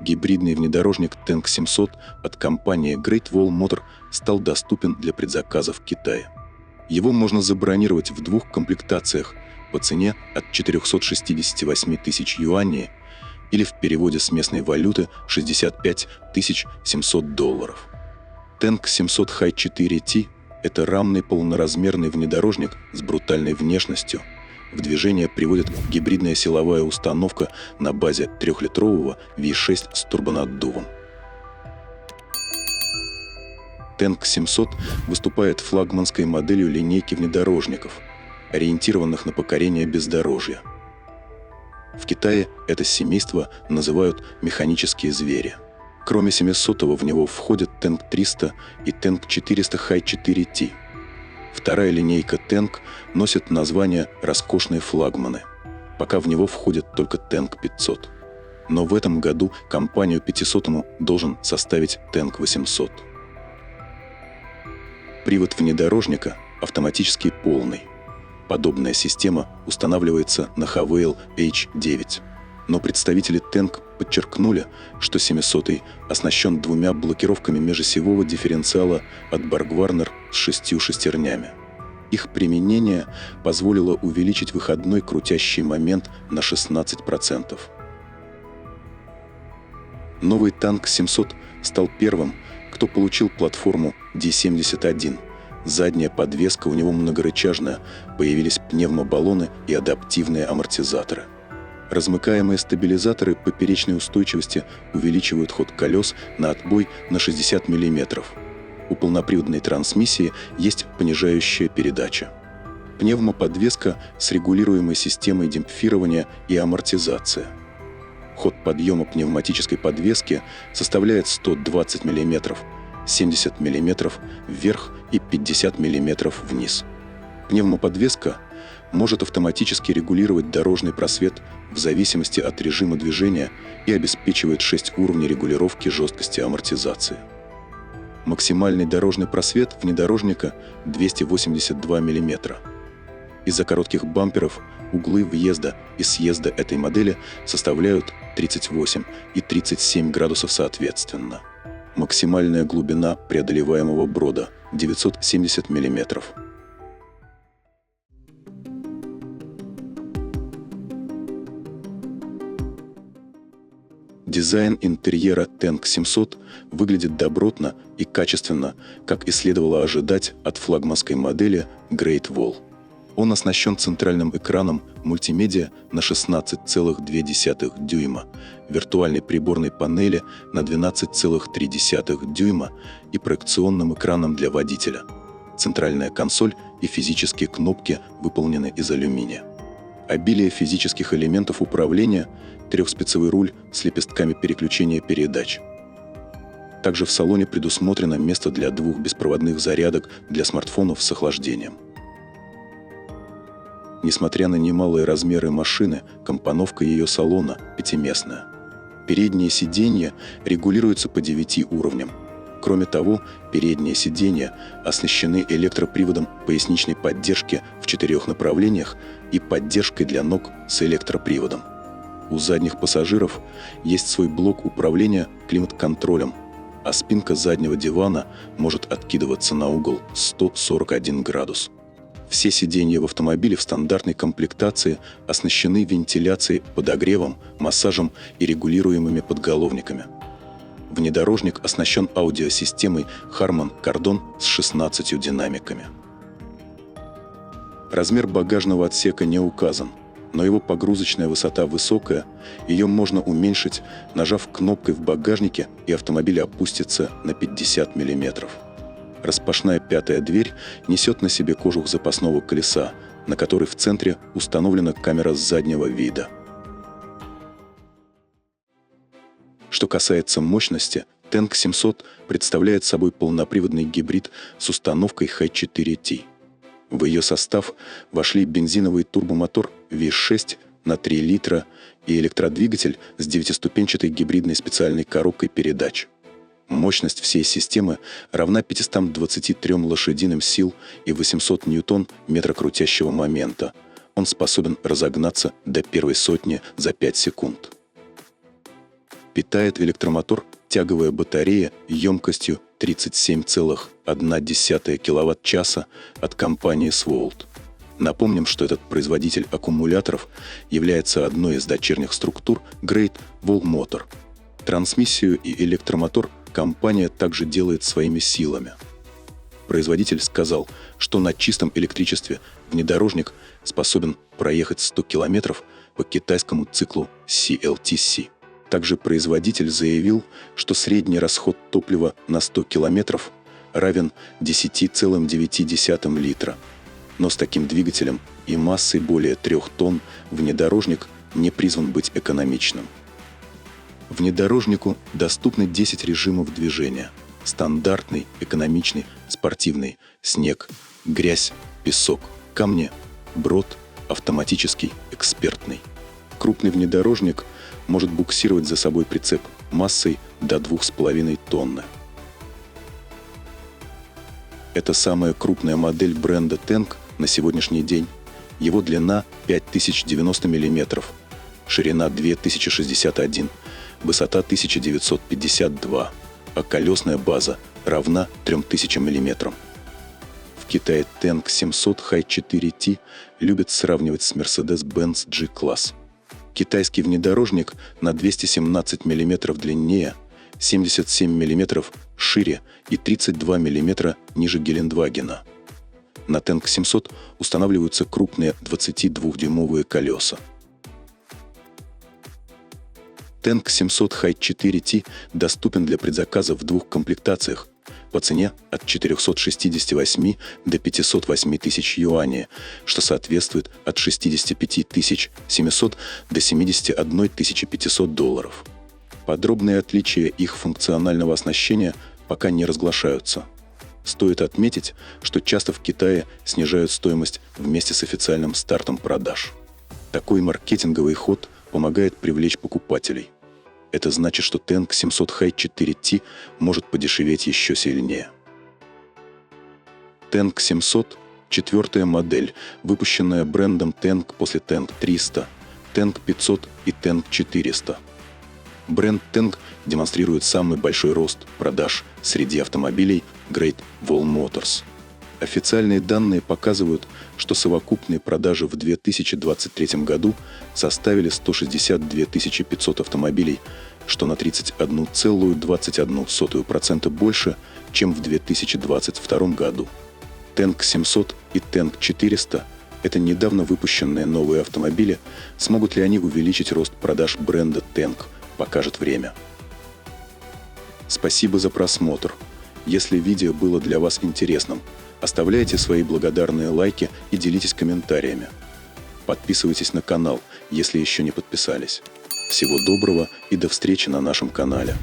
гибридный внедорожник Tank 700 от компании Great Wall Motor стал доступен для предзаказа в Китае. Его можно забронировать в 2 комплектациях по цене от 468 тысяч юаней или в переводе с местной валюты 65 700 долларов. Tank 700 High 4T – это рамный полноразмерный внедорожник с брутальной внешностью. В движение приводит гибридная силовая установка на базе 3-литрового V6 с турбонаддувом. Tank 700 выступает флагманской моделью линейки внедорожников, ориентированных на покорение бездорожья. В Китае это семейство называют «механические звери». Кроме 700-го в него входят Tank 300 и Tank 400 High 4T. Вторая линейка Tank носит название «роскошные флагманы». Пока в него входит только Tank 500. Но в этом году компанию 500-му должен составить Tank 800. Привод внедорожника автоматически полный. Подобная система устанавливается на Havail H9. Но представители Tank подчеркнули, что 700-й оснащен 2 блокировками межосевого дифференциала от BorgWarner с 6 шестернями. Их применение позволило увеличить выходной крутящий момент на 16%. Новый Tank 700 стал первым, кто получил платформу D71. Задняя подвеска у него многорычажная, появились пневмобаллоны и адаптивные амортизаторы. Размыкаемые стабилизаторы поперечной устойчивости увеличивают ход колес на отбой на 60 мм. У полноприводной трансмиссии есть понижающая передача. Пневмоподвеска с регулируемой системой демпфирования и амортизации. Ход подъема пневматической подвески составляет 120 мм, 70 мм вверх и 50 мм вниз. Пневмоподвеска может автоматически регулировать дорожный просвет в зависимости от режима движения и обеспечивает 6 уровней регулировки жесткости амортизации. Максимальный дорожный просвет внедорожника 282 мм. Из-за коротких бамперов углы въезда и съезда этой модели составляют 38 и 37 градусов соответственно. Максимальная глубина преодолеваемого брода 970 мм. Дизайн интерьера Tank 700 выглядит добротно и качественно, как и следовало ожидать от флагманской модели Great Wall. Он оснащен центральным экраном мультимедиа на 16,2 дюйма, виртуальной приборной панели на 12,3 дюйма и проекционным экраном для водителя. Центральная консоль и физические кнопки выполнены из алюминия. Обилие физических элементов управления, 3-спицевый руль с лепестками переключения передач. Также в салоне предусмотрено место для 2 беспроводных зарядок для смартфонов с охлаждением. Несмотря на немалые размеры машины, компоновка ее салона пятиместная. Передние сиденья регулируются по 9 уровням. Кроме того, передние сиденья оснащены электроприводом поясничной поддержки в 4 направлениях и поддержкой для ног с электроприводом. У задних пассажиров есть свой блок управления климат-контролем, а спинка заднего дивана может откидываться на угол 141 градус. Все сиденья в автомобиле в стандартной комплектации оснащены вентиляцией, подогревом, массажем и регулируемыми подголовниками. Внедорожник оснащен аудиосистемой Harman Kardon с 16 динамиками. Размер багажного отсека не указан, но его погрузочная высота высокая, ее можно уменьшить, нажав кнопкой в багажнике, и автомобиль опустится на 50 мм. Распашная 5-я дверь несет на себе кожух запасного колеса, на который в центре установлена камера заднего вида. Что касается мощности, Tank 700 представляет собой полноприводный гибрид с установкой High 4T. В ее состав вошли бензиновый турбомотор V6 на 3 литра и электродвигатель с 9-ступенчатой гибридной специальной коробкой передач. Мощность всей системы равна 523 лошадиным сил и 800 ньютон-метра крутящего момента. Он способен разогнаться до первой сотни за 5 секунд. Питает электромотор тяговая батарея емкостью 37,1 кВт-часа от компании Swolt. Напомним, что этот производитель аккумуляторов является одной из дочерних структур Great Wall Motor. Трансмиссию и электромотор компания также делает своими силами. Производитель сказал, что на чистом электричестве внедорожник способен проехать 100 км по китайскому циклу CLTC. Также производитель заявил, что средний расход топлива на 100 км равен 10,9 литра. Но с таким двигателем и массой более 3 тонн внедорожник не призван быть экономичным. Внедорожнику доступны 10 режимов движения: стандартный, экономичный, спортивный, снег, грязь, песок, камни, брод, автоматический, экспертный. Крупный внедорожник может буксировать за собой прицеп массой до 2,5 тонны. Это самая крупная модель бренда Tenk на сегодняшний день. Его длина 5090 мм, ширина 2061, высота 1952, а колесная база равна 3000 мм. В Китае Tenk 700 High 4T любят сравнивать с Mercedes-Benz G-Class. Китайский внедорожник на 217 мм длиннее, 77 мм шире и 32 мм ниже Гелендвагена. На Tenk 700 устанавливаются крупные 22-дюймовые колеса. Tenk 700 High 4T доступен для предзаказа в 2 комплектациях по цене от 468 до 508 тысяч юаней, что соответствует от 65 700 до 71 500 долларов. Подробные отличия их функционального оснащения пока не разглашаются. Стоит отметить, что часто в Китае снижают стоимость вместе с официальным стартом продаж. Такой маркетинговый ход помогает привлечь покупателей. Это значит, что Tenk 700 High 4T может подешеветь еще сильнее. Tenk 700 – 4-я модель, выпущенная брендом Tenk после Tenk 300, Tenk 500 и Tenk 400. Бренд Tenk демонстрирует самый большой рост продаж среди автомобилей Great Wall Motors. Официальные данные показывают, что совокупные продажи в 2023 году составили 162 500 автомобилей, что на 31,21% больше, чем в 2022 году. Tenk 700 и Tenk 400 – это недавно выпущенные новые автомобили. Смогут ли они увеличить рост продаж бренда Tenk, покажет время. Спасибо за просмотр. Если видео было для вас интересным, оставляйте свои благодарные лайки и делитесь комментариями. Подписывайтесь на канал, если еще не подписались. Всего доброго и до встречи на нашем канале.